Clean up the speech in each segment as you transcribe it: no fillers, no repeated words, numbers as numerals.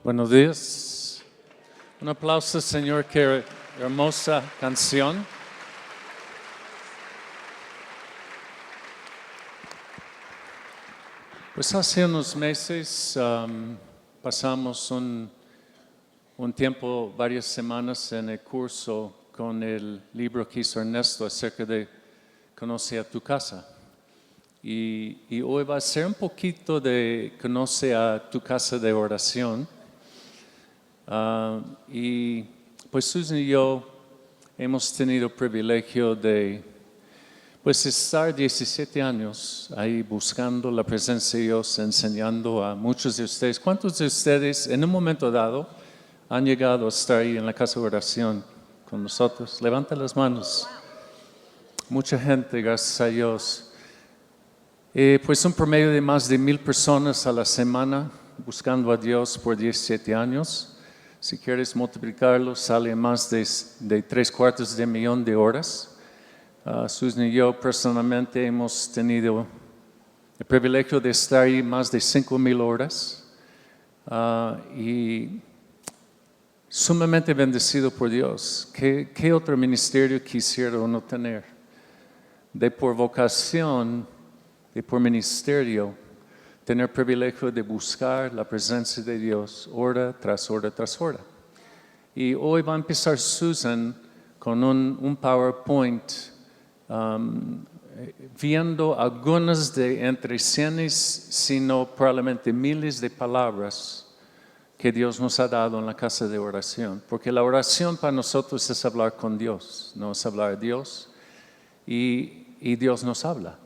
Buenos días. Un aplauso, Señor, qué hermosa canción. Pues hace unos meses pasamos un tiempo, varias semanas en el curso con el libro que hizo Ernesto acerca de Conoce a tu casa. Y hoy va a ser un poquito de Conoce a tu casa de oración. Y pues Susan y yo hemos tenido el privilegio de estar 17 años ahí buscando la presencia de Dios, enseñando a muchos de ustedes. ¿Cuántos de ustedes en un momento dado han llegado a estar ahí en la casa de oración con nosotros? Levanta las manos. Mucha gente, gracias a Dios. Pues un promedio de más de 1,000 personas a la semana buscando a Dios por 17 años. Si quieres multiplicarlo, sale más de 750,000 de horas. Susan y yo personalmente hemos tenido el privilegio de estar ahí más de 5,000 horas. Y sumamente bendecido por Dios. ¿Qué otro ministerio quisiera uno tener? De por vocación, de por ministerio, tener el privilegio de buscar la presencia de Dios hora tras hora tras hora. Y hoy va a empezar Susan con un PowerPoint viendo algunas de entre cientos, sino probablemente miles de palabras que Dios nos ha dado en la casa de oración. Porque la oración para nosotros es hablar con Dios, no es hablar a Dios. Y Dios nos habla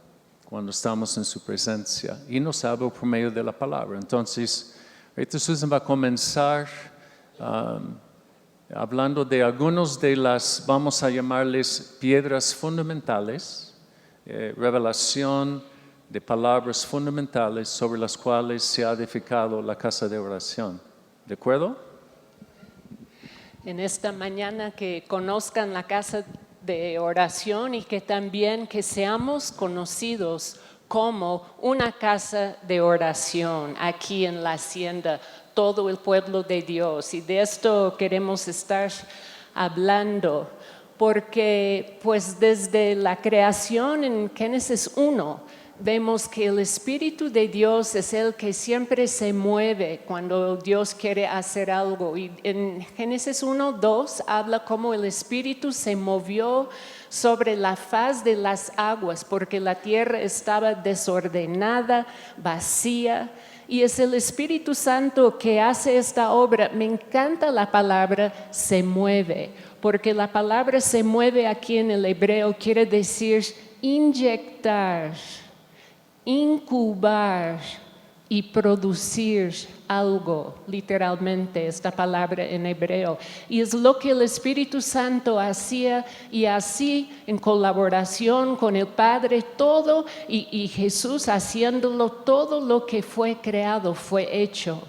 cuando estamos en su presencia y nos habla por medio de la palabra. Entonces, ahorita Susan va a comenzar hablando de algunos de las, vamos a llamarles piedras fundamentales, revelación de palabras fundamentales sobre las cuales se ha edificado la casa de oración. ¿De acuerdo? En esta mañana que conozcan la casa de oración y que también que seamos conocidos como una casa de oración aquí en la hacienda, todo el pueblo de Dios. Y de esto queremos estar hablando porque pues desde la creación en Génesis 1 vemos que el Espíritu de Dios es el que siempre se mueve cuando Dios quiere hacer algo. Y en Génesis 1:2 habla cómo el Espíritu se movió sobre la faz de las aguas porque la tierra estaba desordenada, vacía. Y es el Espíritu Santo que hace esta obra. Me encanta la palabra se mueve, porque la palabra se mueve aquí en el hebreo quiere decir inyectar, incubar y producir algo, literalmente esta palabra en hebreo. Y es lo que el Espíritu Santo hacía y así en colaboración con el Padre todo y Jesús haciéndolo, todo lo que fue creado fue hecho.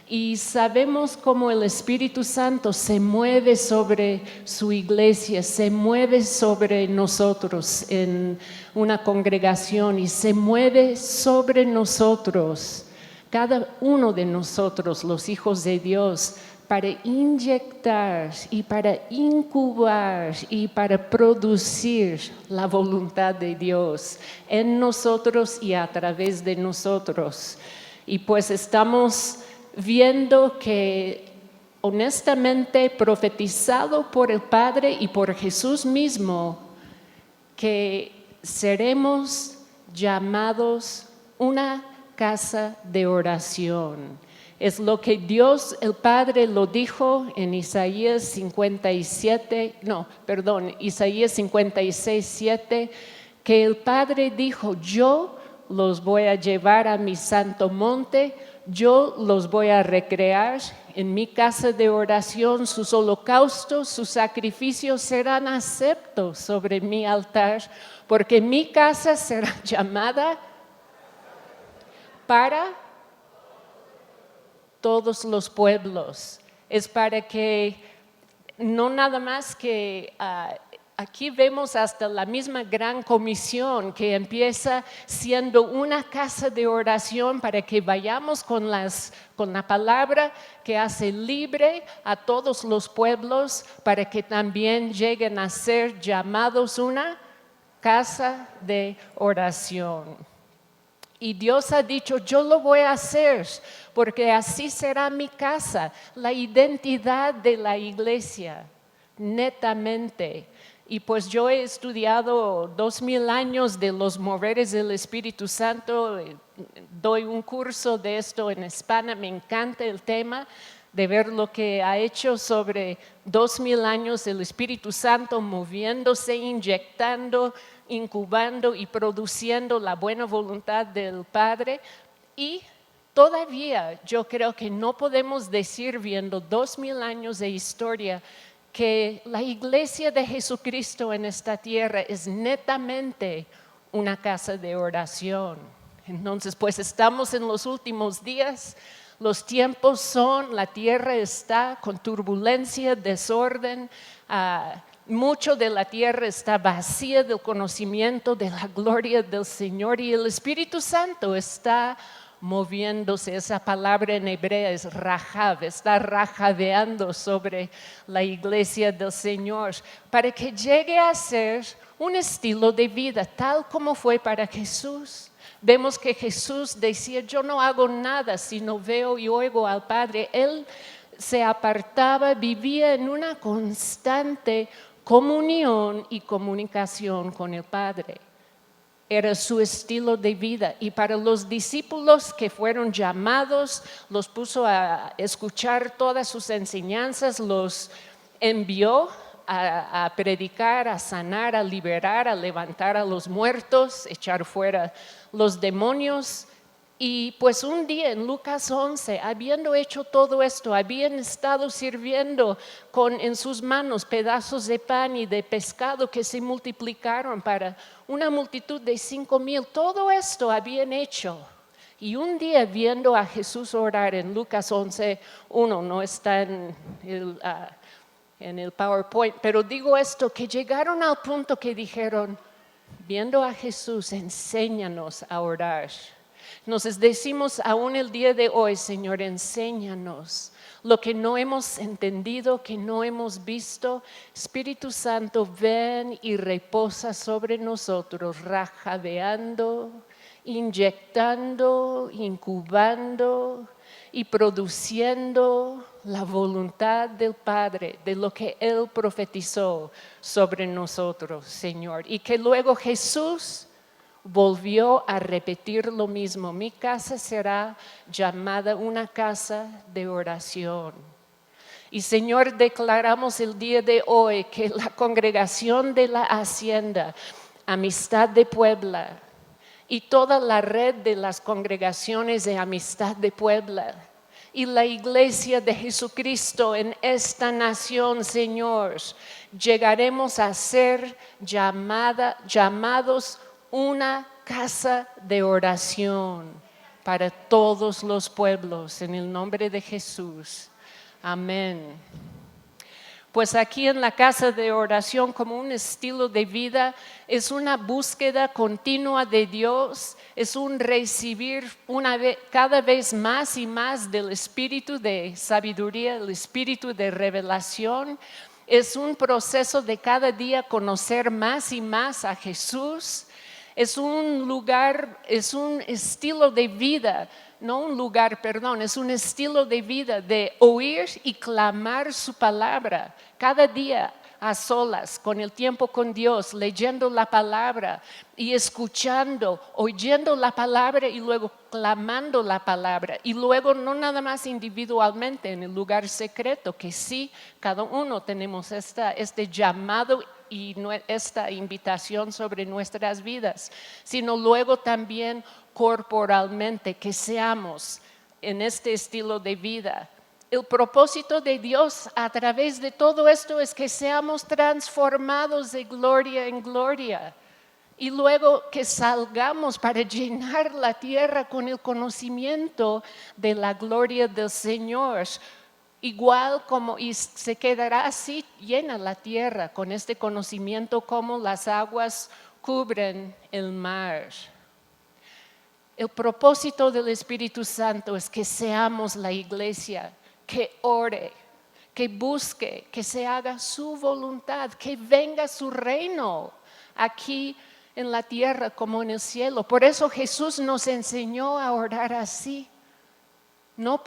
Y sabemos cómo el Espíritu Santo se mueve sobre su iglesia, se mueve sobre nosotros en una congregación y se mueve sobre nosotros, cada uno de nosotros, los hijos de Dios, para inyectar y para incubar y para producir la voluntad de Dios en nosotros y a través de nosotros. Y pues estamos viendo que honestamente profetizado por el Padre y por Jesús mismo, que seremos llamados una casa de oración. Es lo que Dios el Padre lo dijo en Isaías 56:7, que el Padre dijo, yo los voy a llevar a mi santo monte, yo los voy a recrear en mi casa de oración, sus holocaustos, sus sacrificios serán aceptos sobre mi altar, porque mi casa será llamada para todos los pueblos. Es para que no nada más que aquí vemos hasta la misma gran comisión que empieza siendo una casa de oración para que vayamos con la palabra que hace libre a todos los pueblos para que también lleguen a ser llamados una casa de oración. Y Dios ha dicho, yo lo voy a hacer, porque así será mi casa, la identidad de la iglesia, netamente. Y pues yo he estudiado 2000 años de los moveres del Espíritu Santo, doy un curso de esto en España, me encanta el tema de ver lo que ha hecho sobre 2000 años el Espíritu Santo moviéndose, inyectando, incubando y produciendo la buena voluntad del Padre. Y todavía yo creo que no podemos decir, viendo 2000 años de historia, que la iglesia de Jesucristo en esta tierra es netamente una casa de oración. Entonces, pues estamos en los últimos días, los tiempos son, la tierra está con turbulencia, desorden, mucho de la tierra está vacía del conocimiento de la gloria del Señor y el Espíritu Santo está moviéndose. Esa palabra en hebrea es rajav, está rajaveando sobre la iglesia del Señor para que llegue a ser un estilo de vida tal como fue para Jesús. Vemos que Jesús decía, yo no hago nada si no veo y oigo al Padre. Él se apartaba, vivía en una constante comunión y comunicación con el Padre. Era su estilo de vida. Y para los discípulos que fueron llamados, los puso a escuchar todas sus enseñanzas, los envió a predicar, a sanar, a liberar, a levantar a los muertos, echar fuera los demonios. Y pues un día en Lucas 11, habiendo hecho todo esto, habían estado sirviendo en sus manos pedazos de pan y de pescado que se multiplicaron para una multitud de 5,000. Todo esto habían hecho. Y un día viendo a Jesús orar en Lucas 11:1, no está en el PowerPoint, pero digo esto, que llegaron al punto que dijeron, viendo a Jesús, enséñanos a orar. Nos decimos aún el día de hoy, Señor, enséñanos lo que no hemos entendido, que no hemos visto. Espíritu Santo, ven y reposa sobre nosotros, rajaveando, inyectando, incubando y produciendo la voluntad del Padre, de lo que Él profetizó sobre nosotros, Señor. Y que luego Jesús volvió a repetir lo mismo. Mi casa será llamada una casa de oración. Y Señor, declaramos el día de hoy que la congregación de la Hacienda, Amistad de Puebla y toda la red de las congregaciones de Amistad de Puebla y la iglesia de Jesucristo en esta nación, Señor, llegaremos a ser llamados una casa de oración para todos los pueblos, en el nombre de Jesús. Amén. Pues aquí en la casa de oración, como un estilo de vida, es una búsqueda continua de Dios, es un recibir cada vez más y más del espíritu de sabiduría, el espíritu de revelación. Es un proceso de cada día conocer más y más a Jesús. Es un lugar, es un estilo de vida, no un lugar, perdón, es un estilo de vida de oír y clamar su palabra cada día a solas, con el tiempo con Dios, leyendo la palabra y escuchando, oyendo la palabra y luego clamando la palabra. Y luego no nada más individualmente en el lugar secreto, que sí, cada uno tenemos este llamado y esta invitación sobre nuestras vidas, sino luego también corporalmente, que seamos en este estilo de vida. El propósito de Dios a través de todo esto es que seamos transformados de gloria en gloria y luego que salgamos para llenar la tierra con el conocimiento de la gloria del Señor. igual como y se quedará así llena la tierra con este conocimiento como las aguas cubren el mar. El propósito del Espíritu Santo es que seamos la iglesia que ore, que busque, que se haga su voluntad, que venga su reino aquí en la tierra como en el cielo. Por eso Jesús nos enseñó a orar así. No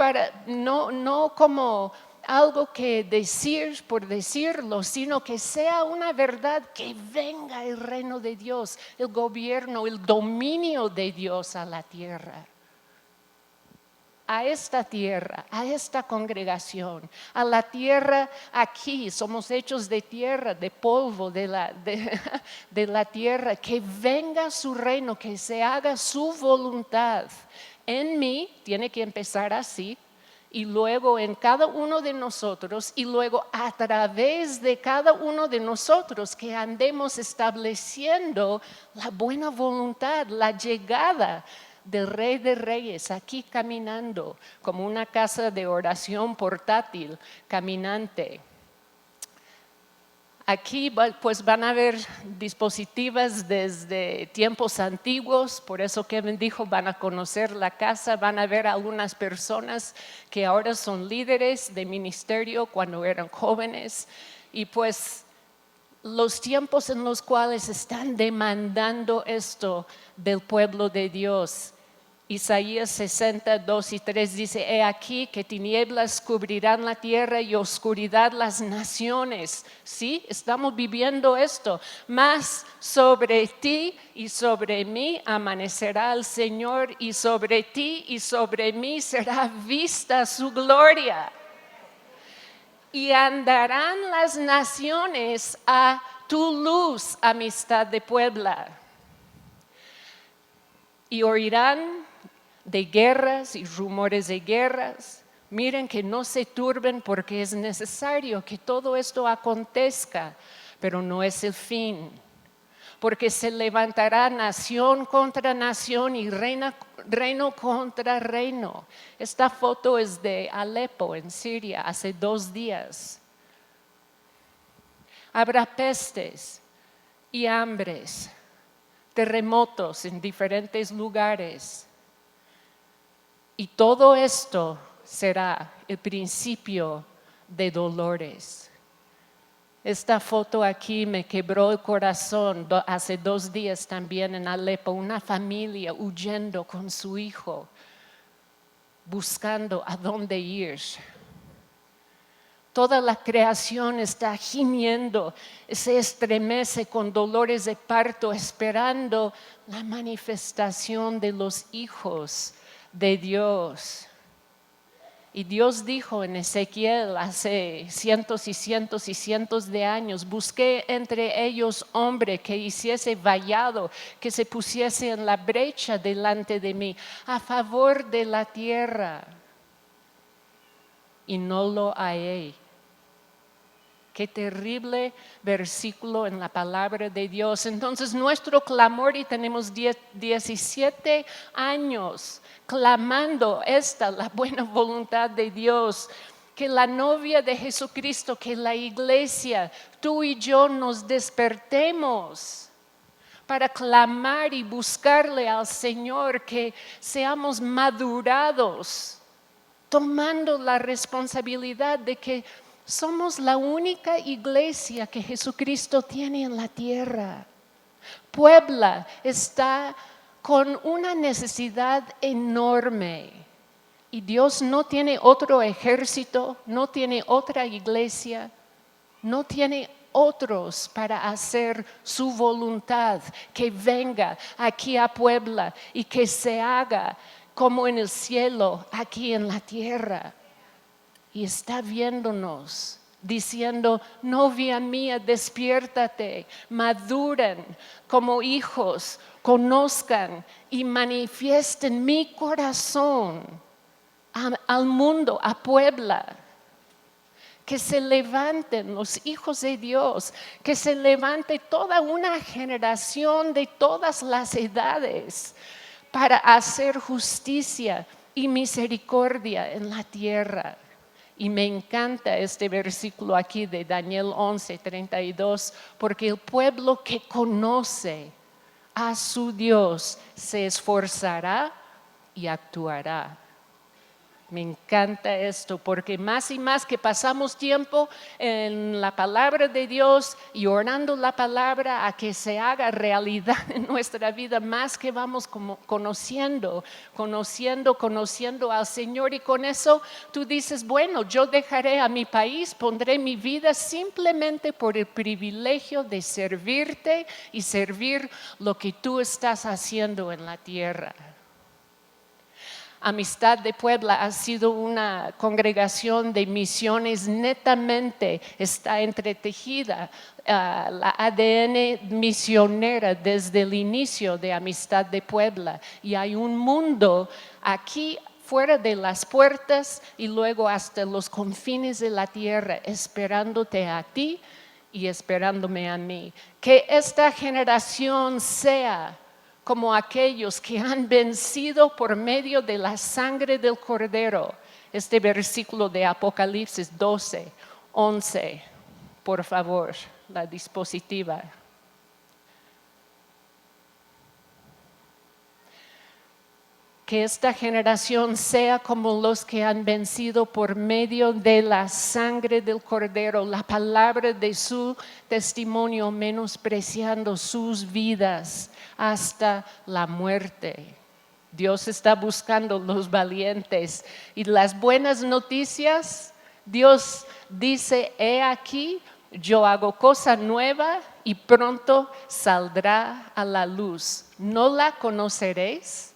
como algo que decir por decirlo, sino que sea una verdad, que venga el reino de Dios, el gobierno, el dominio de Dios a la tierra. A esta tierra, a esta congregación, a la tierra aquí, somos hechos de tierra, de polvo de la tierra, que venga su reino, que se haga su voluntad. En mí tiene que empezar así, y luego en cada uno de nosotros, y luego a través de cada uno de nosotros, que andemos estableciendo la buena voluntad, la llegada del Rey de Reyes aquí caminando como una casa de oración portátil, caminante. Aquí pues van a haber dispositivos desde tiempos antiguos, por eso Kevin dijo van a conocer la casa, van a ver algunas personas que ahora son líderes de ministerio cuando eran jóvenes y pues los tiempos en los cuales están demandando esto del pueblo de Dios. Isaías 60:2-3 dice: He aquí que tinieblas cubrirán la tierra y oscuridad las naciones. Sí, estamos viviendo esto. Mas sobre ti y sobre mí amanecerá el Señor, y sobre ti y sobre mí será vista su gloria. Y andarán las naciones a tu luz, amistad de Puebla. Y oirán de guerras y rumores de guerras. Miren que no se turben, porque es necesario que todo esto acontezca, pero no es el fin. Porque se levantará nación contra nación y reino contra reino. Esta foto es de Alepo, en Siria, hace 2 días. Habrá pestes y hambres, terremotos en diferentes lugares. Y todo esto será el principio de dolores. Esta foto aquí me quebró el corazón. Hace 2 días también en Alepo, una familia huyendo con su hijo, buscando a dónde ir. Toda la creación está gimiendo, se estremece con dolores de parto, esperando la manifestación de los hijos de Dios. Y Dios dijo en Ezequiel hace cientos y cientos y cientos de años: busqué entre ellos hombre que hiciese vallado, que se pusiese en la brecha delante de mí, a favor de la tierra. Y no lo hallé. Qué terrible versículo en la palabra de Dios. Entonces nuestro clamor, y tenemos 17 años clamando la buena voluntad de Dios, que la novia de Jesucristo, que la iglesia, tú y yo nos despertemos para clamar y buscarle al Señor, que seamos madurados, tomando la responsabilidad de que somos la única iglesia que Jesucristo tiene en la tierra. Puebla está con una necesidad enorme y Dios no tiene otro ejército, no tiene otra iglesia, no tiene otros para hacer su voluntad, que venga aquí a Puebla y que se haga como en el cielo, aquí en la tierra. Y está viéndonos, diciendo: novia mía, despiértate, maduren como hijos, conozcan y manifiesten mi corazón al mundo, a Puebla. Que se levanten los hijos de Dios, que se levante toda una generación de todas las edades para hacer justicia y misericordia en la tierra. Y me encanta este versículo aquí de Daniel 11:32, porque el pueblo que conoce a su Dios se esforzará y actuará. Me encanta esto porque más y más que pasamos tiempo en la palabra de Dios y orando la palabra a que se haga realidad en nuestra vida, más que vamos como conociendo al Señor, y con eso tú dices, bueno, yo dejaré a mi país, pondré mi vida simplemente por el privilegio de servirte y servir lo que tú estás haciendo en la tierra. Amistad de Puebla ha sido una congregación de misiones, netamente está entretejida la ADN misionera desde el inicio de Amistad de Puebla, y hay un mundo aquí fuera de las puertas y luego hasta los confines de la tierra esperándote a ti y esperándome a mí. Que esta generación sea como aquellos que han vencido por medio de la sangre del Cordero. Este versículo de Apocalipsis 12:11, por favor, la dispositiva. Que esta generación sea como los que han vencido por medio de la sangre del Cordero, la palabra de su testimonio, menospreciando sus vidas hasta la muerte. Dios está buscando los valientes. Y las buenas noticias, Dios dice, he aquí, yo hago cosa nueva y pronto saldrá a la luz. ¿No la conoceréis?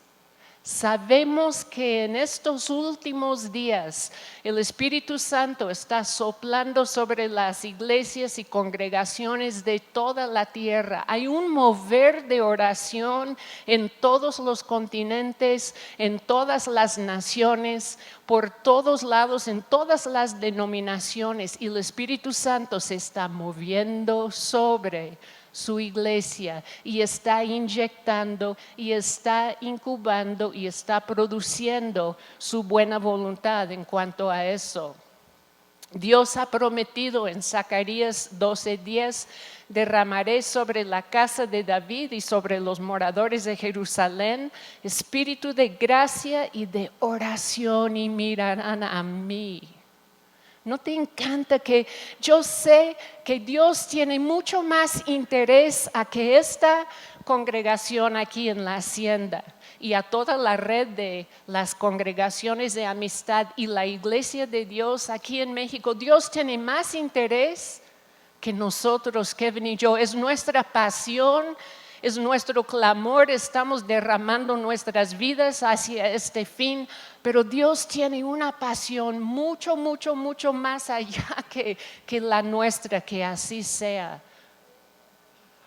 Sabemos que en estos últimos días el Espíritu Santo está soplando sobre las iglesias y congregaciones de toda la tierra. Hay un mover de oración en todos los continentes, en todas las naciones, por todos lados, en todas las denominaciones, y el Espíritu Santo se está moviendo sobre su iglesia y está inyectando y está incubando y está produciendo su buena voluntad en cuanto a eso. Dios ha prometido en Zacarías 12:10, derramaré sobre la casa de David y sobre los moradores de Jerusalén espíritu de gracia y de oración y mirarán a mí. ¿No te encanta que yo sé que Dios tiene mucho más interés a que esta congregación aquí en la hacienda y a toda la red de las congregaciones de amistad y la iglesia de Dios aquí en México? Dios tiene más interés que nosotros, Kevin y yo. Es nuestra pasión, es nuestro clamor, estamos derramando nuestras vidas hacia este fin, pero Dios tiene una pasión mucho más allá que la nuestra, que así sea.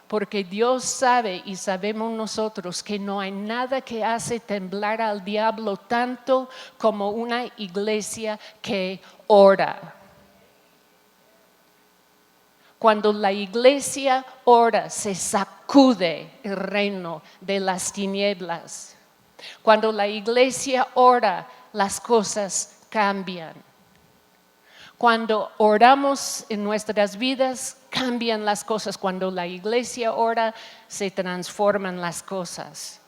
Porque Dios sabe y sabemos nosotros que no hay nada que hace temblar al diablo tanto como una iglesia que ora. Cuando la iglesia ora, se sacude el reino de las tinieblas. Cuando la iglesia ora, las cosas cambian. Cuando oramos en nuestras vidas, cambian las cosas. Cuando la iglesia ora, se transforman las cosas.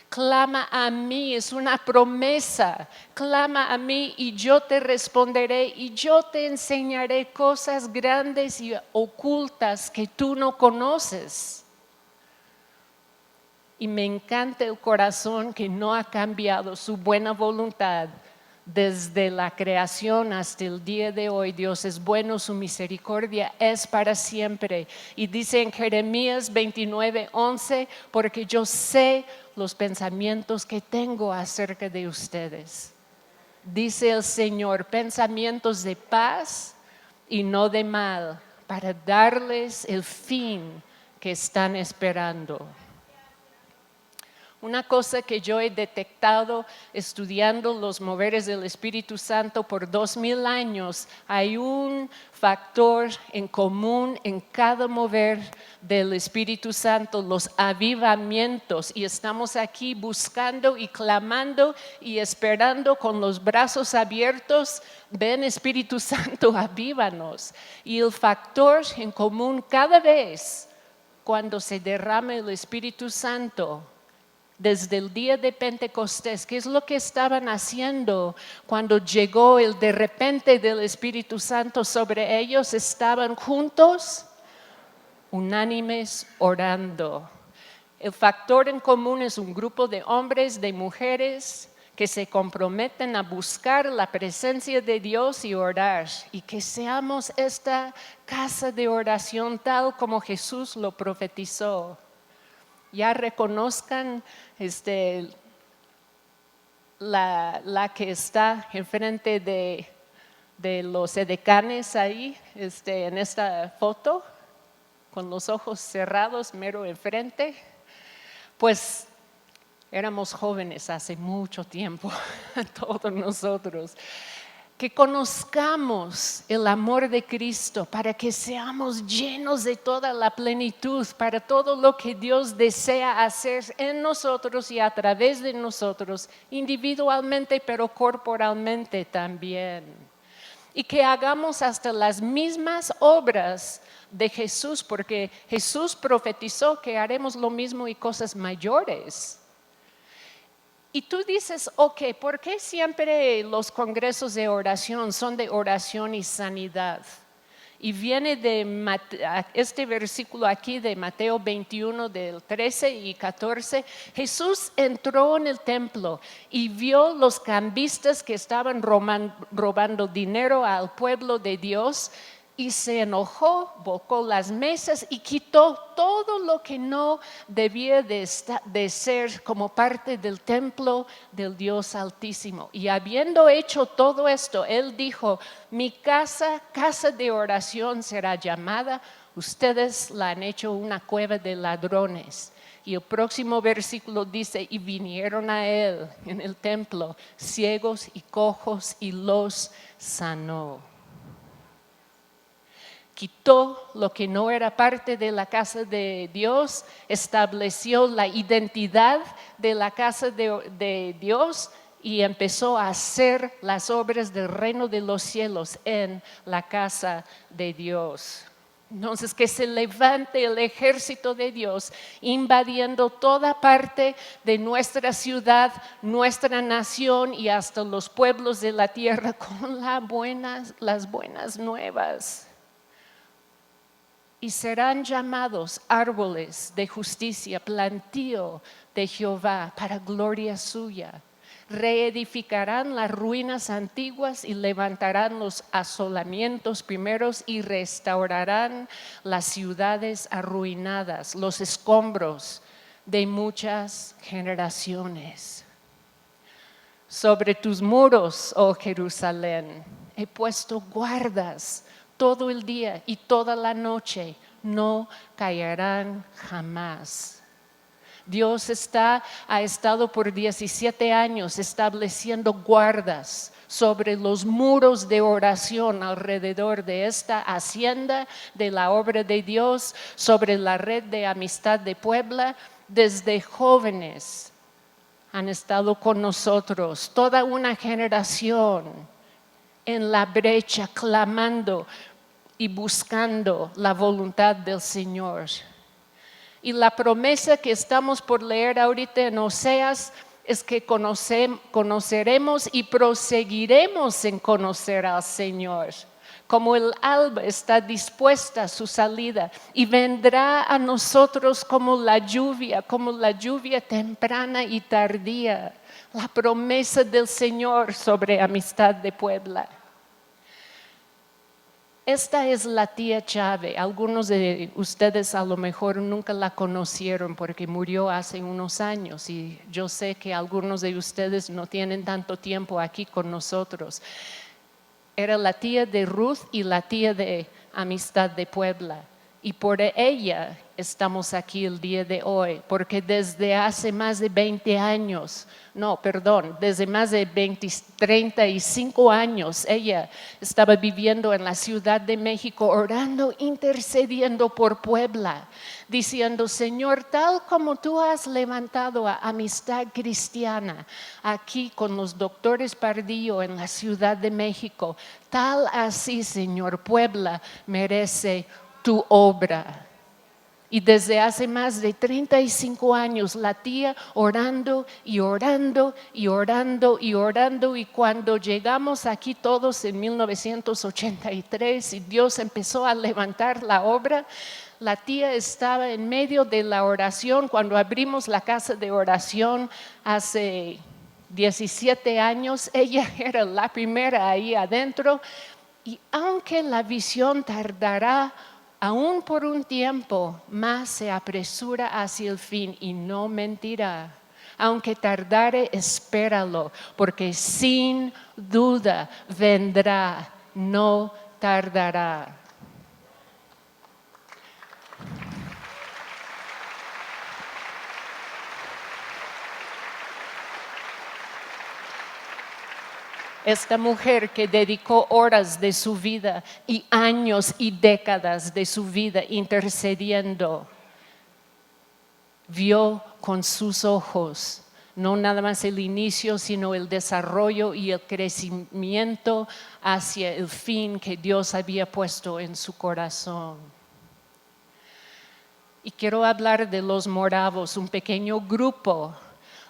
Clama a mí, es una promesa. Clama a mí y yo te responderé y yo te enseñaré cosas grandes y ocultas que tú no conoces. Y me encanta el corazón que no ha cambiado su buena voluntad. Desde la creación hasta el día de hoy, Dios es bueno, su misericordia es para siempre. Y dice en Jeremías 29:11, porque yo sé los pensamientos que tengo acerca de ustedes. Dice el Señor, pensamientos de paz y no de mal, para darles el fin que están esperando. Una cosa que yo he detectado estudiando los moveres del Espíritu Santo por 2000 años, hay un factor en común en cada mover del Espíritu Santo, los avivamientos. Y estamos aquí buscando y clamando y esperando con los brazos abiertos. Ven, Espíritu Santo, avívanos. Y el factor en común cada vez cuando se derrama el Espíritu Santo, desde el día de Pentecostés, ¿qué es lo que estaban haciendo cuando llegó el de repente del Espíritu Santo sobre ellos? Estaban juntos, unánimes, orando. El factor en común es un grupo de hombres, de mujeres que se comprometen a buscar la presencia de Dios y orar, y que seamos esta casa de oración tal como Jesús lo profetizó. Ya reconozcan la que está enfrente de los edecanes ahí, en esta foto, con los ojos cerrados, mero enfrente. Pues éramos jóvenes hace mucho tiempo, todos nosotros. Que conozcamos el amor de Cristo para que seamos llenos de toda la plenitud, para todo lo que Dios desea hacer en nosotros y a través de nosotros, individualmente pero corporalmente también. Y que hagamos hasta las mismas obras de Jesús, porque Jesús profetizó que haremos lo mismo y cosas mayores. Y tú dices, ok, ¿por qué siempre los congresos de oración son de oración y sanidad? Y viene de este versículo aquí de Mateo 21, del 13 y 14. Jesús entró en el templo y vio los cambistas que estaban robando dinero al pueblo de Dios. Y se enojó, volcó las mesas y quitó todo lo que no debía de ser como parte del templo del Dios Altísimo. Y habiendo hecho todo esto, Él dijo, mi casa, casa de oración será llamada, ustedes la han hecho una cueva de ladrones. Y el próximo versículo dice, y vinieron a Él en el templo ciegos y cojos y los sanó. Quitó lo que no era parte de la casa de Dios, estableció la identidad de la casa de Dios y empezó a hacer las obras del reino de los cielos en la casa de Dios. Entonces, que se levante el ejército de Dios invadiendo toda parte de nuestra ciudad, nuestra nación y hasta los pueblos de la tierra con las buenas nuevas. Y serán llamados árboles de justicia, plantío de Jehová para gloria suya. Reedificarán las ruinas antiguas y levantarán los asolamientos primeros y restaurarán las ciudades arruinadas, los escombros de muchas generaciones. Sobre tus muros, oh Jerusalén, he puesto guardas todo el día y toda la noche, no caerán jamás. Dios ha estado por 17 años estableciendo guardas sobre los muros de oración alrededor de esta hacienda de la obra de Dios, sobre la red de amistad de Puebla. Desde jóvenes han estado con nosotros, toda una generación en la brecha, clamando y buscando la voluntad del Señor. Y la promesa que estamos por leer ahorita en Oseas es que conoceremos y proseguiremos en conocer al Señor. Como el alba está dispuesta a su salida y vendrá a nosotros como la lluvia temprana y tardía. La promesa del Señor sobre Amistad de Puebla. Esta es la tía Chave. Algunos de ustedes a lo mejor nunca la conocieron porque murió hace unos años y yo sé que algunos de ustedes no tienen tanto tiempo aquí con nosotros. Era la tía de Ruth y la tía de Amistad de Puebla. Y por ella estamos aquí el día de hoy, porque desde hace más de 20 años, desde más de 35 años, ella estaba viviendo en la Ciudad de México, orando, intercediendo por Puebla, diciendo, Señor, tal como tú has levantado a Amistad Cristiana aquí con los doctores Pardillo en la Ciudad de México, tal así, Señor, Puebla merece tu obra. Y desde hace más de 35 años la tía orando y orando y orando y orando, y cuando llegamos aquí todos en 1983 y Dios empezó a levantar la obra, la tía estaba en medio de la oración cuando abrimos la casa de oración hace 17 años. Ella era la primera ahí adentro, y aunque la visión tardará aún por un tiempo, más se apresura hacia el fin y no mentirá. Aunque tardare, espéralo, porque sin duda vendrá, no tardará. Esta mujer que dedicó horas de su vida y años y décadas de su vida intercediendo, vio con sus ojos no nada más el inicio, sino el desarrollo y el crecimiento hacia el fin que Dios había puesto en su corazón. Y quiero hablar de los moravos, un pequeño grupo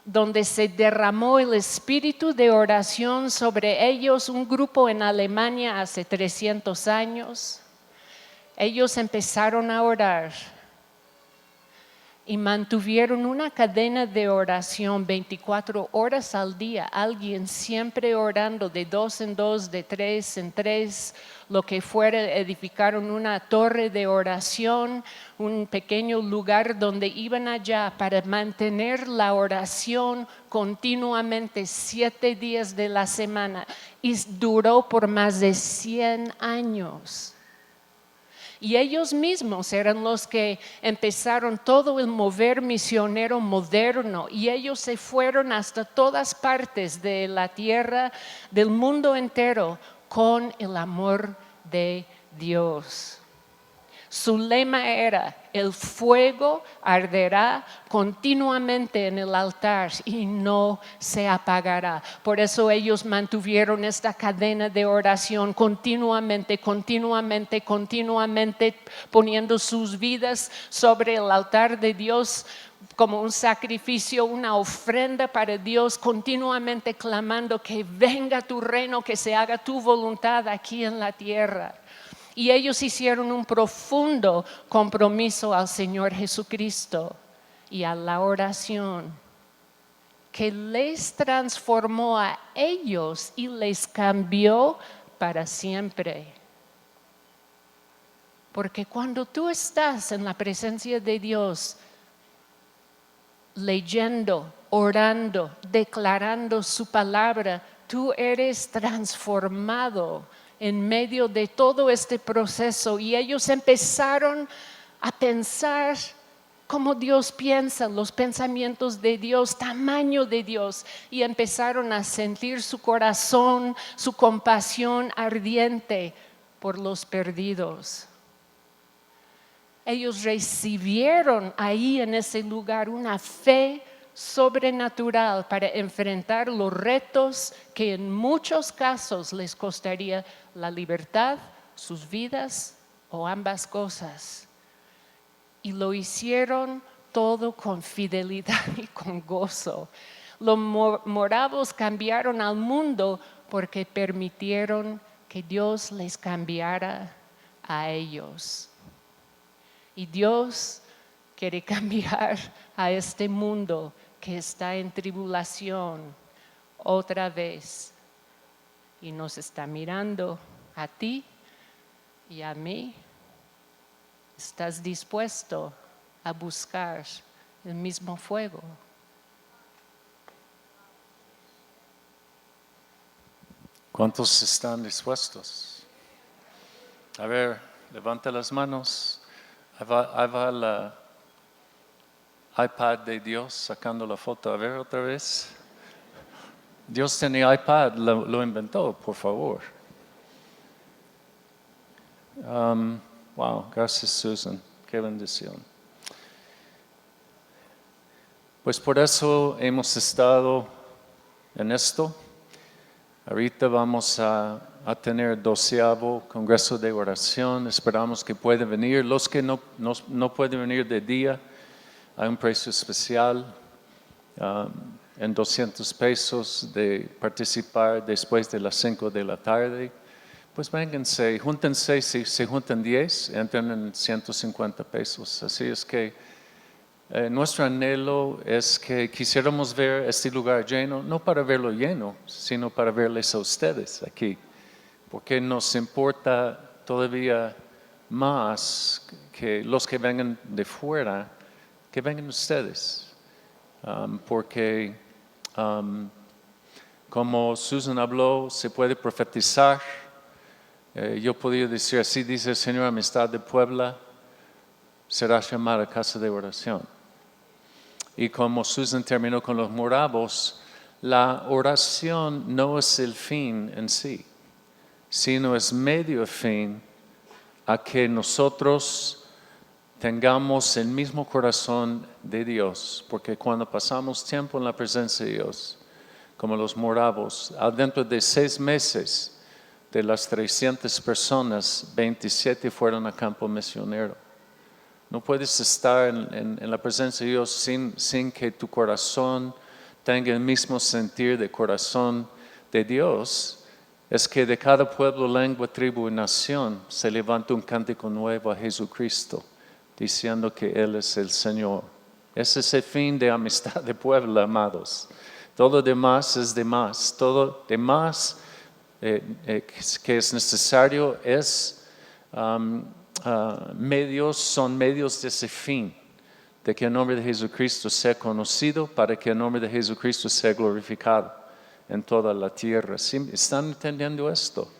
donde se derramó el espíritu de oración sobre ellos, un grupo en Alemania hace 300 años. Ellos empezaron a orar y mantuvieron una cadena de oración 24 horas al día, alguien siempre orando de 2 en 2, de 3 en 3, lo que fuera. Edificaron una torre de oración, un pequeño lugar donde iban allá para mantener la oración continuamente 7 días de la semana, y duró por más de 100 años. Y ellos mismos eran los que empezaron todo el mover misionero moderno, y ellos se fueron hasta todas partes de la tierra, del mundo entero, con el amor de Dios. Su lema era: el fuego arderá continuamente en el altar y no se apagará. Por eso ellos mantuvieron esta cadena de oración continuamente, poniendo sus vidas sobre el altar de Dios como un sacrificio, una ofrenda para Dios, continuamente clamando que venga tu reino, que se haga tu voluntad aquí en la tierra. Y ellos hicieron un profundo compromiso al Señor Jesucristo y a la oración, que les transformó a ellos y les cambió para siempre. Porque cuando tú estás en la presencia de Dios, leyendo, orando, declarando su palabra, tú eres transformado en medio de todo este proceso. Y ellos empezaron a pensar como Dios piensa, los pensamientos de Dios, tamaño de Dios, y empezaron a sentir su corazón, su compasión ardiente por los perdidos. Ellos recibieron ahí en ese lugar una fe sobrenatural para enfrentar los retos que en muchos casos les costaría la libertad, sus vidas o ambas cosas. Y lo hicieron todo con fidelidad y con gozo. Los moravos cambiaron al mundo porque permitieron que Dios les cambiara a ellos. Y Dios quiere cambiar a este mundo que está en tribulación otra vez. Y nos está mirando a ti y a mí. ¿Estás dispuesto a buscar el mismo fuego? ¿Cuántos están dispuestos? A ver, levanta las manos. Ahí va la iPad de Dios sacando la foto. A ver otra vez. Dios tenía iPad, lo inventó, por favor. Wow, gracias Susan, qué bendición. Pues por eso hemos estado en esto. Ahorita vamos a tener 12º Congreso de Oración. Esperamos que puedan venir. Los que no pueden venir de día, hay un precio especial en 200 pesos de participar después de las 5 de la tarde. Pues vénganse, júntense, si se juntan 10, entran en 150 pesos. Así es que nuestro anhelo es que quisiéramos ver este lugar lleno, no para verlo lleno, sino para verles a ustedes aquí, porque nos importa todavía más que los que vengan de fuera, que vengan ustedes, porque como Susan habló, se puede profetizar. Yo podría decir, así dice el Señor, Amistad de Puebla será llamada casa de oración. Y como Susan terminó con los moravos, la oración no es el fin en sí, sino es medio fin a que nosotros tengamos el mismo corazón de Dios, porque cuando pasamos tiempo en la presencia de Dios, como los moravos, dentro de 6 meses de las 300 personas, 27 fueron a campo misionero. No puedes estar en la presencia de Dios sin que tu corazón tenga el mismo sentir de corazón de Dios. Es que de cada pueblo, lengua, tribu y nación se levanta un cántico nuevo a Jesucristo, diciendo que Él es el Señor. Ese es el fin de Amistad de Puebla, amados. Todo demás es demás. Todo demás que es necesario es son medios de ese fin, de que el nombre de Jesucristo sea conocido, para que el nombre de Jesucristo sea glorificado en toda la tierra. ¿Sí? ¿Están entendiendo esto?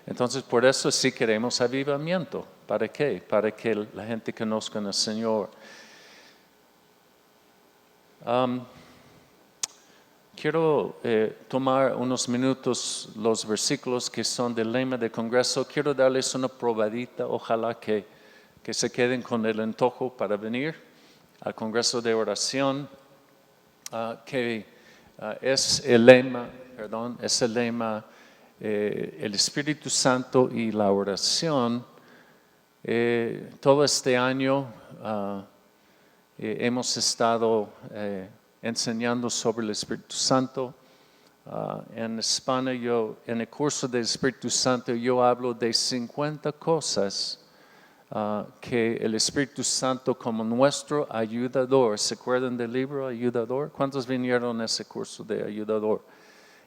Entonces, por eso sí queremos avivamiento. ¿Para qué? Para que la gente conozca al Señor. Quiero tomar unos minutos los versículos que son del lema del Congreso. Quiero darles una probadita, ojalá que se queden con el antojo para venir al Congreso de Oración, que es el lema, el Espíritu Santo y la oración. Todo este año hemos estado enseñando sobre el Espíritu Santo. En España, en el curso del Espíritu Santo, yo hablo de 50 cosas que el Espíritu Santo como nuestro ayudador. ¿Se acuerdan del libro Ayudador? ¿Cuántos vinieron a ese curso de Ayudador?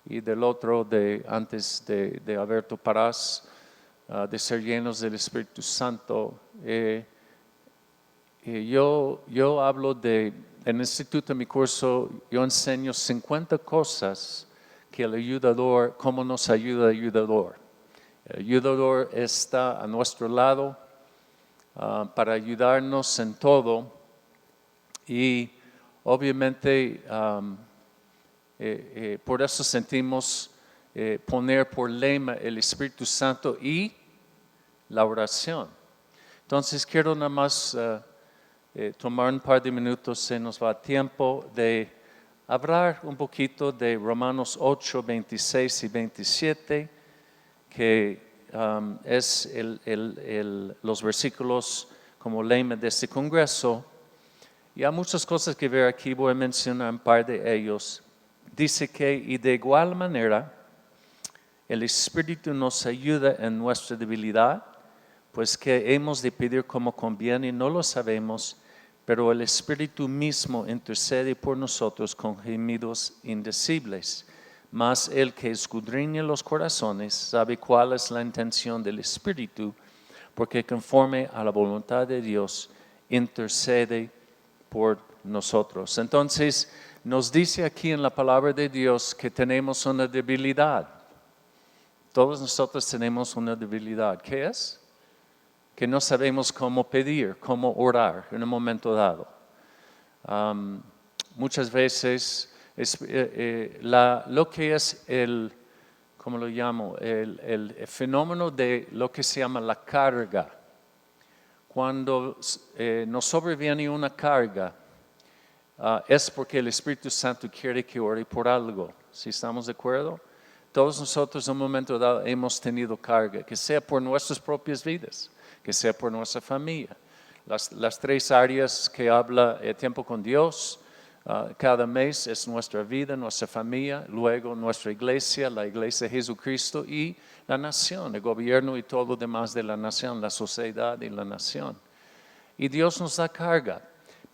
Y del otro antes de Alberto Parás, de ser llenos del Espíritu Santo. Yo hablo en el instituto, en mi curso, yo enseño 50 cosas que el ayudador, cómo nos ayuda el ayudador. El ayudador está a nuestro lado para ayudarnos en todo, y obviamente por eso sentimos poner por lema el Espíritu Santo y la oración. Entonces quiero nada más tomar un par de minutos, se nos va tiempo, de hablar un poquito de Romanos 8, 26 y 27, que es los versículos como lema de este congreso. Y hay muchas cosas que ver aquí, voy a mencionar un par de ellos. Dice que, y de igual manera, el Espíritu nos ayuda en nuestra debilidad, pues que hemos de pedir como conviene, no lo sabemos, pero el Espíritu mismo intercede por nosotros con gemidos indecibles. Mas el que escudriña los corazones sabe cuál es la intención del Espíritu, porque conforme a la voluntad de Dios intercede por nosotros. Entonces, nos dice aquí en la palabra de Dios que tenemos una debilidad. Todos nosotros tenemos una debilidad. ¿Qué es? que no sabemos cómo pedir, cómo orar en un momento dado. Muchas veces lo que es ¿cómo lo llamo? El fenómeno de lo que se llama la carga. Cuando nos sobreviene una carga, es porque el Espíritu Santo quiere que ore por algo. ¿Sí estamos de acuerdo? Todos nosotros en un momento dado hemos tenido carga, que sea por nuestras propias vidas, que sea por nuestra familia. Las 3 áreas que habla el tiempo con Dios, cada mes es nuestra vida, nuestra familia, luego nuestra iglesia, la iglesia de Jesucristo y la nación, el gobierno y todo lo demás de la nación, la sociedad y la nación. Y Dios nos da carga,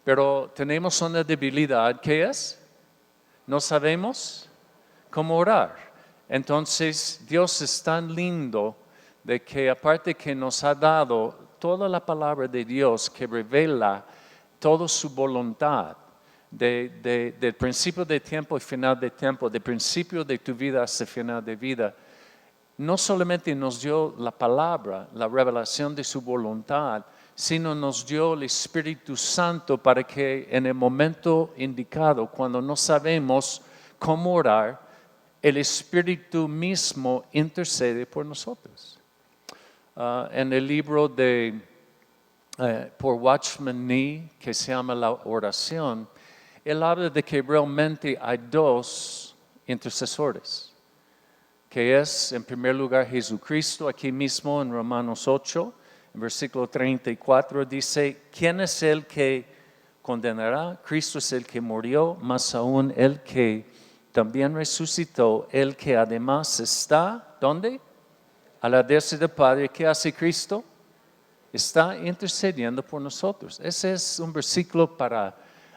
pero tenemos una debilidad, ¿qué es? No sabemos cómo orar. Entonces Dios es tan lindo de que aparte que nos ha dado toda la palabra de Dios que revela toda su voluntad, del principio de tiempo y final de tiempo, del principio de tu vida hasta el final de vida, no solamente nos dio la palabra, la revelación de su voluntad, sino nos dio el Espíritu Santo para que en el momento indicado, cuando no sabemos cómo orar, el Espíritu mismo intercede por nosotros. En el libro por Watchman Nee, que se llama La Oración, él habla de que realmente hay 2 intercesores, que es en primer lugar Jesucristo, aquí mismo en Romanos 8, en versículo 34 dice, ¿quién es el que condenará? Cristo es el que murió, más aún el que también resucitó, el que además está, ¿dónde? A la diestra del Padre. ¿Qué hace Cristo? Está intercediendo por nosotros. Ese es un versículo para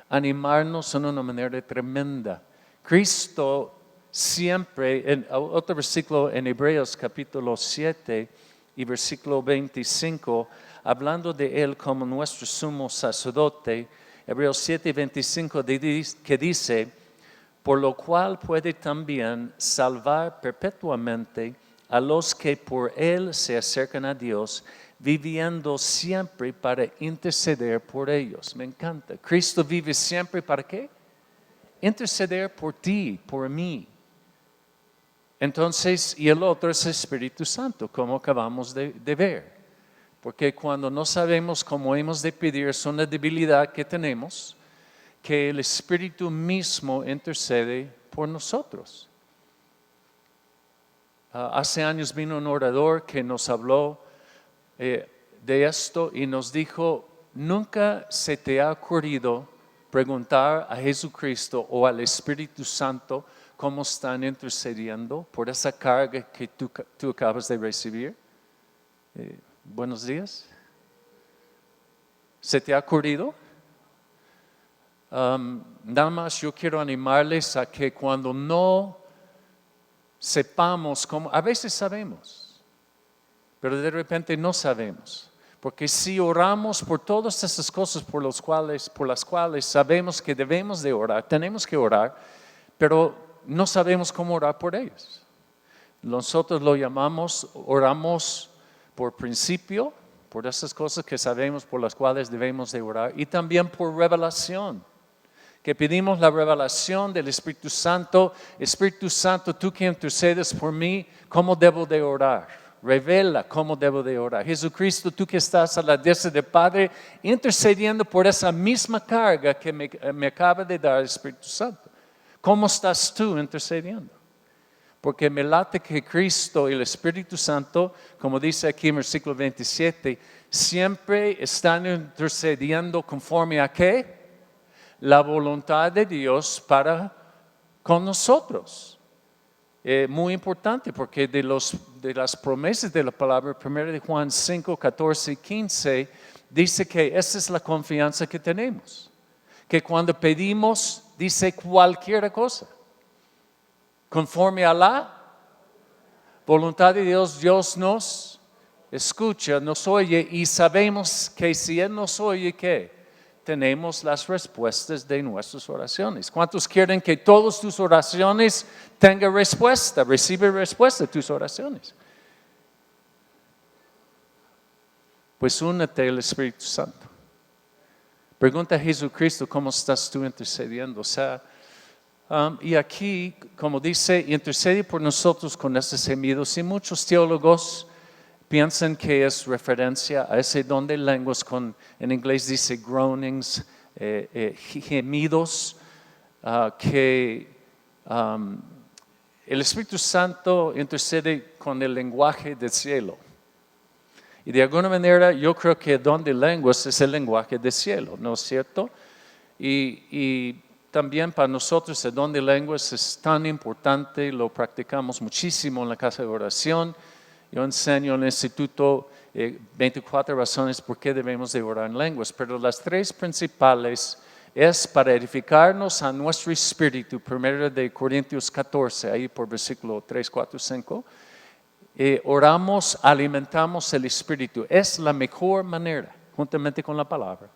animarnos en una manera tremenda. Cristo siempre, otro versículo en Hebreos capítulo 7 y versículo 25, hablando de Él como nuestro sumo sacerdote, Hebreos 7 y 25, que dice, por lo cual puede también salvar perpetuamente a los que por Él se acercan a Dios, viviendo siempre para interceder por ellos. Me encanta. Cristo vive siempre ¿para qué? Interceder por ti, por mí. Entonces, y el otro es el Espíritu Santo, como acabamos de ver. Porque cuando no sabemos cómo hemos de pedir, es una debilidad que tenemos, que el Espíritu mismo intercede por nosotros. Hace años vino un orador que nos habló de esto y nos dijo, nunca se te ha ocurrido preguntar a Jesucristo o al Espíritu Santo cómo están intercediendo por esa carga que tú acabas de recibir. Buenos días. ¿Se te ha ocurrido? Nada más yo quiero animarles a que cuando no sepamos cómo, a veces sabemos, pero de repente no sabemos. Porque si oramos por todas esas cosas por las cuales sabemos que debemos de orar, tenemos que orar, pero no sabemos cómo orar por ellas. Nosotros lo llamamos, oramos por principio, por esas cosas que sabemos por las cuales debemos de orar, y también por revelación, que pedimos la revelación del Espíritu Santo. Espíritu Santo, tú que intercedes por mí, ¿cómo debo de orar? Revela cómo debo de orar. Jesucristo, tú que estás a la diestra del Padre, intercediendo por esa misma carga que me acaba de dar el Espíritu Santo. ¿Cómo estás tú intercediendo? Porque me late que Cristo y el Espíritu Santo, como dice aquí en versículo 27, siempre están intercediendo conforme a ¿qué? La voluntad de Dios para con nosotros. Muy importante porque de las promesas de la palabra, 1 de Juan 5, 14 y 15, dice que esa es la confianza que tenemos. Que cuando pedimos, dice cualquier cosa, conforme a la voluntad de Dios, Dios nos escucha, nos oye y sabemos que si Él nos oye, ¿qué? Tenemos las respuestas de nuestras oraciones. ¿Cuántos quieren que todas tus oraciones tengan respuesta? Recibe respuesta de tus oraciones. pues únete al Espíritu Santo. Pregunta a Jesucristo, ¿cómo estás tú intercediendo? O sea, y aquí, como dice, intercede por nosotros con estos gemidos. Y muchos teólogos piensan que es referencia a ese don de lenguas, en inglés dice groanings, gemidos, que el Espíritu Santo intercede con el lenguaje del cielo. Y de alguna manera yo creo que el don de lenguas es el lenguaje del cielo, ¿no es cierto? Y también para nosotros el don de lenguas es tan importante, lo practicamos muchísimo en la casa de oración. Yo enseño en el instituto 24 razones por qué debemos de orar en lenguas, pero las 3 principales es para edificarnos a nuestro espíritu, 1 de Corintios 14, ahí por versículo 3, 4, 5. Oramos, alimentamos el espíritu. Es la mejor manera, juntamente con la palabra,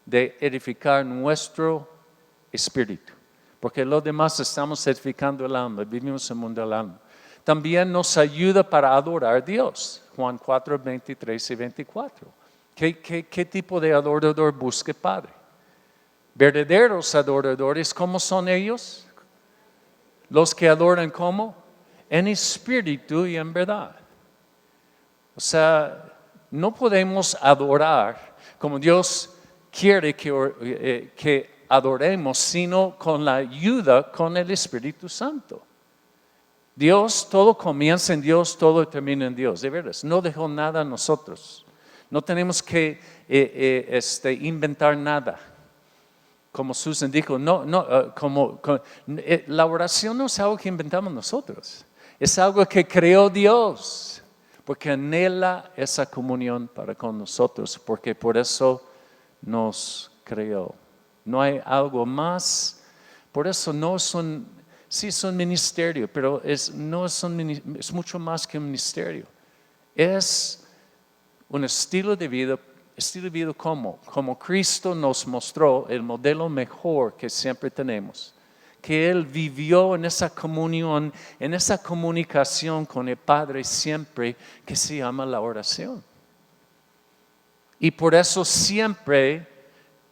de edificar nuestro espíritu. Porque lo demás estamos edificando el alma, vivimos en el mundo del alma. También nos ayuda para adorar a Dios. Juan 4, 23 y 24. ¿Qué tipo de adorador busca el Padre? Verdaderos adoradores, ¿cómo son ellos? Los que adoran ¿cómo? En espíritu y en verdad. O sea, no podemos adorar como Dios quiere que adoremos, sino con la ayuda con el Espíritu Santo. Dios, todo comienza en Dios, todo termina en Dios, de veras. No dejó nada a nosotros. No tenemos que inventar nada. Como Susan dijo, la oración no es algo que inventamos nosotros. Es algo que creó Dios, porque anhela esa comunión para con nosotros, porque por eso nos creó. No hay algo más, por eso no son, sí es un ministerio, pero es mucho más que un ministerio. Es un estilo de vida como Cristo nos mostró el modelo mejor que siempre tenemos. Que Él vivió en esa comunión, en esa comunicación con el Padre siempre, que se llama la oración. Y por eso siempre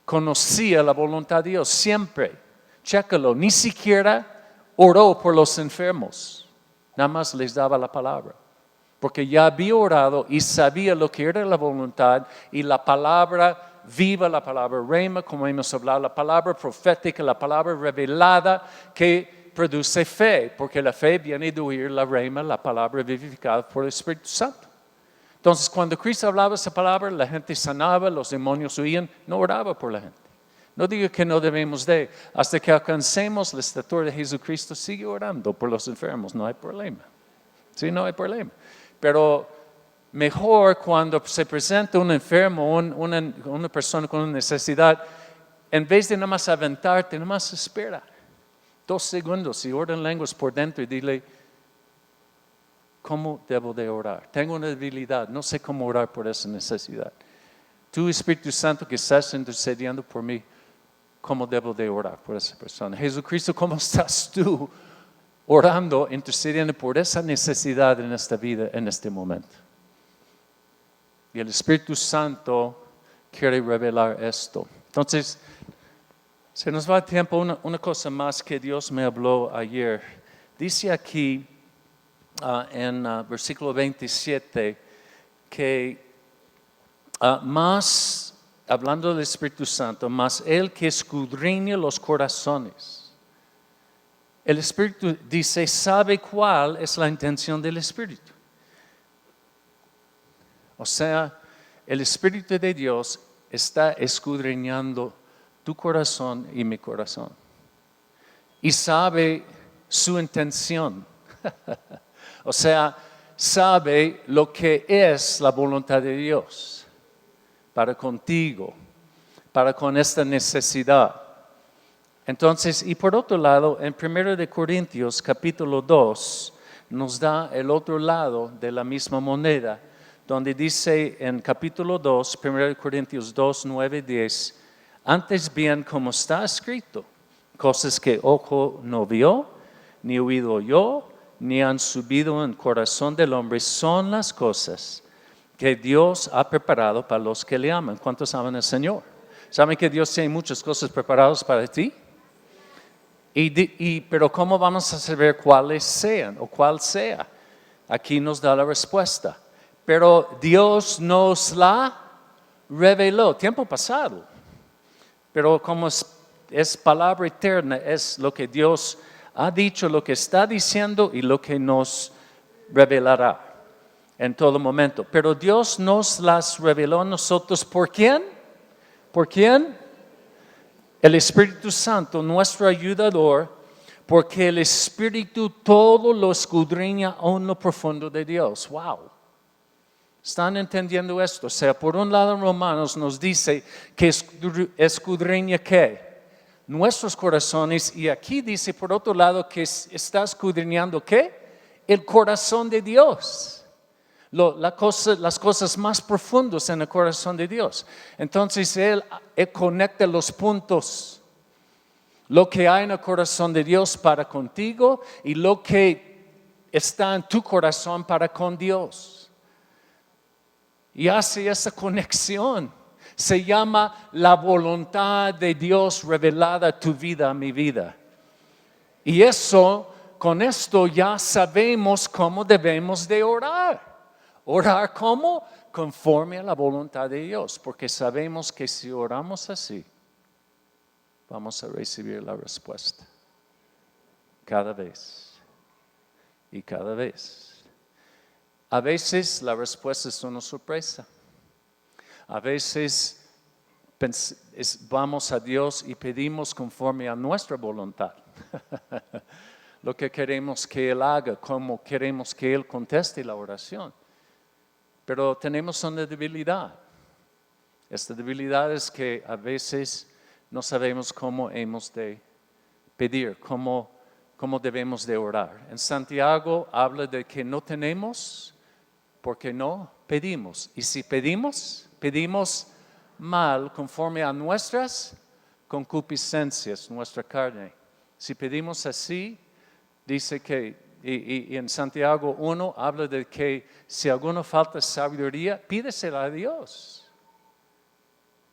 conocía la voluntad de Dios, siempre. Chécalo, ni siquiera oró por los enfermos, nada más les daba la palabra. Porque ya había orado y sabía lo que era la voluntad y la palabra viva, la palabra rema, como hemos hablado, la palabra profética, la palabra revelada que produce fe, porque la fe viene de oír la rema, la palabra vivificada por el Espíritu Santo. Entonces, cuando Cristo hablaba esa palabra, la gente sanaba, los demonios huían, no oraba por la gente. No digo que no debemos de, hasta que alcancemos la estatura de Jesucristo, sigue orando por los enfermos, no hay problema. Sí, no hay problema. Pero mejor cuando se presenta un enfermo, una persona con una necesidad, en vez de nada más aventarte, nada más espera 2 segundos y ora en lenguas por dentro y dile, ¿cómo debo de orar? Tengo una debilidad, no sé cómo orar por esa necesidad. Tú, Espíritu Santo, que estás intercediendo por mí, ¿cómo debo de orar por esa persona? Jesucristo, ¿cómo estás tú orando, intercediendo por esa necesidad en esta vida, en este momento? Y el Espíritu Santo quiere revelar esto. Entonces, se nos va el tiempo. Una cosa más que Dios me habló ayer. Dice aquí en versículo 27 que más, hablando del Espíritu Santo, más el que escudriña los corazones. El Espíritu dice, sabe cuál es la intención del Espíritu. O sea, el Espíritu de Dios está escudriñando tu corazón y mi corazón. Y sabe su intención. O sea, sabe lo que es la voluntad de Dios para contigo, para con esta necesidad. Entonces, y por otro lado, en 1 de Corintios capítulo 2, nos da el otro lado de la misma moneda, donde dice en capítulo 2, 1 Corintios 2, 9, 10, antes bien como está escrito, cosas que ojo no vio, ni oído oyó, ni han subido en el corazón del hombre, son las cosas que Dios ha preparado para los que le aman. ¿Cuántos aman al Señor? ¿Saben que Dios tiene muchas cosas preparadas para ti? Pero ¿cómo vamos a saber cuáles sean o cuál sea? Aquí nos da la respuesta. Pero Dios nos la reveló, tiempo pasado. Pero como es palabra eterna, es lo que Dios ha dicho, lo que está diciendo y lo que nos revelará en todo momento. Pero Dios nos las reveló a nosotros. ¿Por quién? ¿Por quién? El Espíritu Santo, nuestro ayudador, porque el Espíritu todo lo escudriña aún lo profundo de Dios. ¡Wow! ¿Están entendiendo esto? O sea, por un lado Romanos nos dice que escudriña ¿qué? Nuestros corazones, y aquí dice por otro lado que está escudriñando ¿qué? El corazón de Dios. Las cosas más profundas en el corazón de Dios. Entonces Él conecta los puntos. Lo que hay en el corazón de Dios para contigo y lo que está en tu corazón para con Dios. Y hace esa conexión. Se llama la voluntad de Dios revelada a tu vida, a mi vida. Y con esto ya sabemos cómo debemos de orar. ¿Orar cómo? Conforme a la voluntad de Dios, porque sabemos que si oramos así, vamos a recibir la respuesta. Cada vez y cada vez. A veces la respuesta es una sorpresa. A veces vamos a Dios y pedimos conforme a nuestra voluntad. Lo que queremos que Él haga, cómo queremos que Él conteste la oración. Pero tenemos una debilidad. Esta debilidad es que a veces no sabemos cómo hemos de pedir, cómo debemos de orar. En Santiago habla de que no tenemos porque no pedimos. Y si pedimos mal conforme a nuestras concupiscencias, nuestra carne. Si pedimos así, dice que y en Santiago 1 habla de que si alguno falta sabiduría, pídesela a Dios.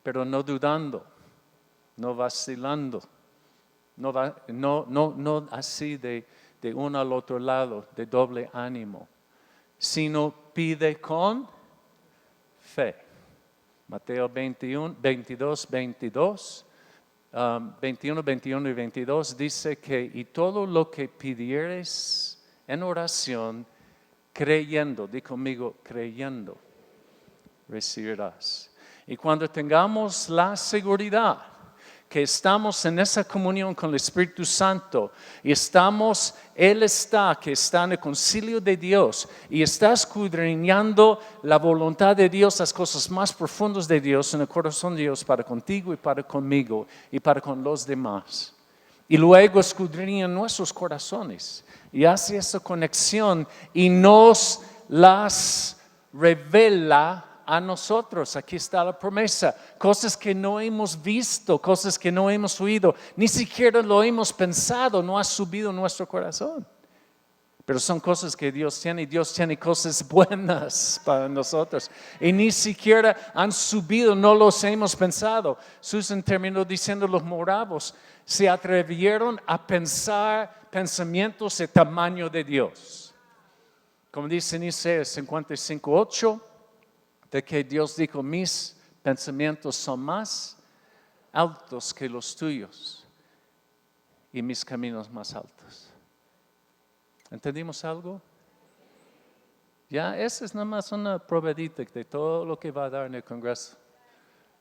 Pero no dudando, no vacilando, no así de uno al otro lado, de doble ánimo, sino pide con fe. Mateo 21, 21 y 22 dice que y todo lo que pidieres en oración, creyendo, di conmigo, creyendo, recibirás. Y cuando tengamos la seguridad que estamos en esa comunión con el Espíritu Santo y Él que está en el concilio de Dios y está escudriñando la voluntad de Dios, las cosas más profundas de Dios en el corazón de Dios para contigo y para conmigo y para con los demás. Y luego escudriña nuestros corazones y hace esa conexión y nos las revela a nosotros. Aquí está la promesa. Cosas que no hemos visto, cosas que no hemos oído, ni siquiera lo hemos pensado, no ha subido en nuestro corazón. Pero son cosas que Dios tiene y Dios tiene cosas buenas para nosotros. Y ni siquiera han subido, no los hemos pensado. Susan terminó diciendo los moravos se atrevieron a pensar pensamientos de tamaño de Dios. Como dice en Isaías 55:8, de que Dios dijo, mis pensamientos son más altos que los tuyos y mis caminos más altos. ¿Entendimos algo? Ya, esa es nada más una probadita de todo lo que va a dar en el Congreso.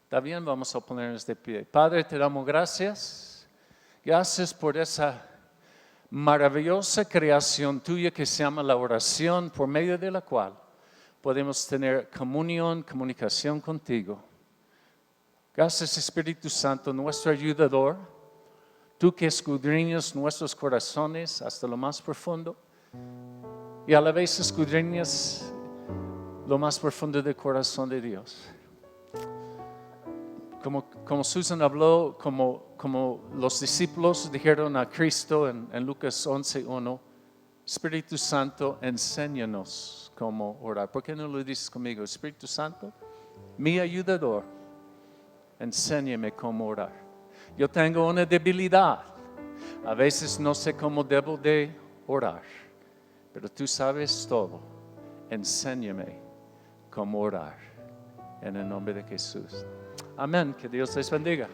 Está bien, vamos a ponernos de pie. Padre, te damos gracias. Gracias por esa maravillosa creación tuya que se llama la oración, por medio de la cual podemos tener comunicación contigo. Gracias, Espíritu Santo, nuestro ayudador. Tú que escudriñas nuestros corazones hasta lo más profundo y a la vez escudriñas lo más profundo del corazón de Dios. Como Susan habló, como los discípulos dijeron a Cristo en Lucas 11:1, Espíritu Santo, enséñanos cómo orar. ¿Por qué no lo dices conmigo? Espíritu Santo, mi ayudador, enséñame cómo orar. Yo tengo una debilidad. A veces no sé cómo debo de orar, pero tú sabes todo. Enséñame cómo orar. En el nombre de Jesús. Amén. Que Dios les bendiga.